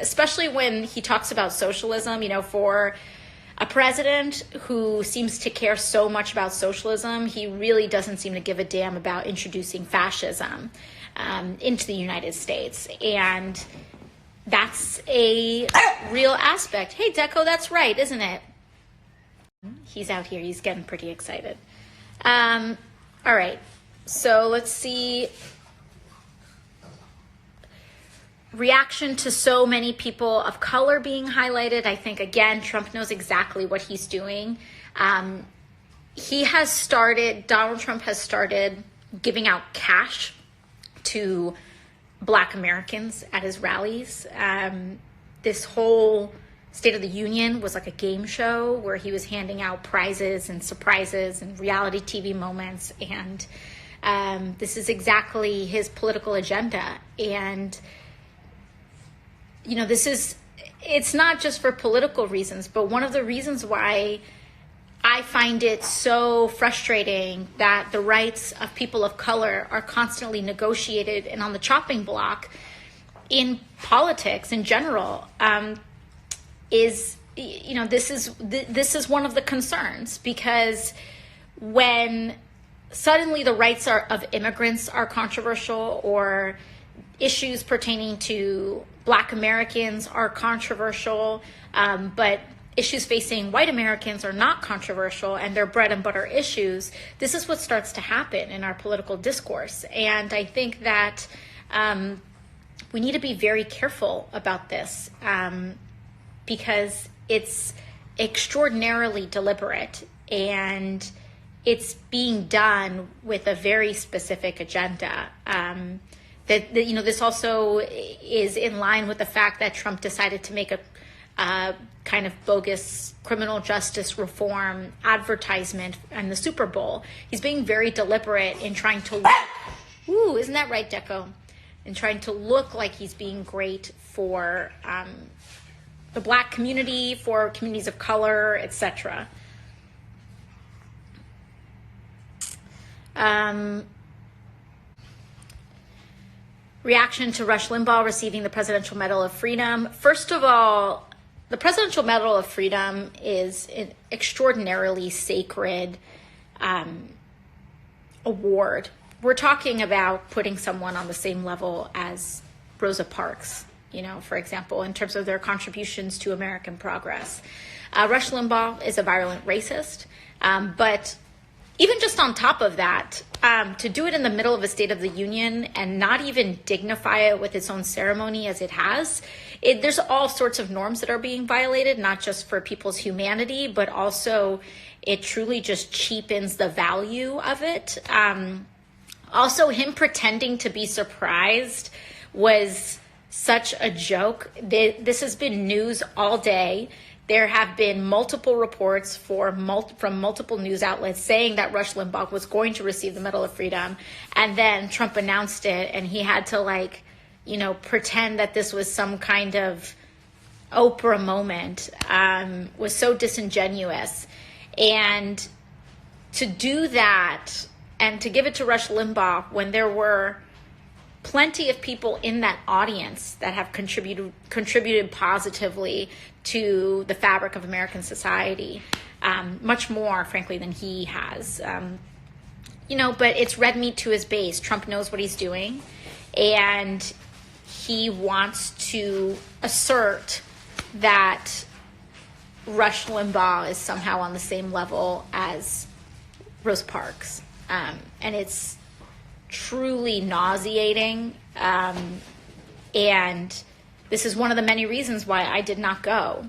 especially when he talks about socialism, for a president who seems to care so much about socialism, he really doesn't seem to give a damn about introducing fascism into the United States. And that's a real aspect. Hey, Deco, that's right, isn't it? He's out here. He's getting pretty excited. All right. So let's see. Reaction to so many people of color being highlighted. I think, again, Trump knows exactly what he's doing. Donald Trump has started giving out cash to Black Americans at his rallies. This whole State of the Union was like a game show where he was handing out prizes and surprises and reality TV moments. And this is exactly his political agenda. And it's not just for political reasons, but one of the reasons why I find it so frustrating that the rights of people of color are constantly negotiated and on the chopping block in politics in general is this is one of the concerns, because when suddenly the rights of immigrants are controversial, or issues pertaining to Black Americans are controversial, but issues facing white Americans are not controversial and they're bread and butter issues, this is what starts to happen in our political discourse. And I think that we need to be very careful about this because it's extraordinarily deliberate and it's being done with a very specific agenda. This also is in line with the fact that Trump decided to make a kind of bogus criminal justice reform advertisement in the Super Bowl. He's being very deliberate in trying to look, isn't that right, Deco? In trying to look like he's being great for the Black community, for communities of color, etc. Reaction to Rush Limbaugh receiving the Presidential Medal of Freedom. First of all, the Presidential Medal of Freedom is an extraordinarily sacred award. We're talking about putting someone on the same level as Rosa Parks, for example, in terms of their contributions to American progress. Rush Limbaugh is a virulent racist, but even just on top of that, to do it in the middle of a State of the Union and not even dignify it with its own ceremony as it has, there's all sorts of norms that are being violated, not just for people's humanity, but also it truly just cheapens the value of it. Also, him pretending to be surprised was such a joke. This has been news all day. There have been multiple reports from multiple news outlets saying that Rush Limbaugh was going to receive the Medal of Freedom, and then Trump announced it, and he had to pretend that this was some kind of Oprah moment. Was so disingenuous. And to do that and to give it to Rush Limbaugh when there were plenty of people in that audience that have contributed positively to the fabric of American society, much more, frankly, than he has. But it's red meat to his base. Trump knows what he's doing, and he wants to assert that Rush Limbaugh is somehow on the same level as Rosa Parks. And it's truly nauseating. And this is one of the many reasons why I did not go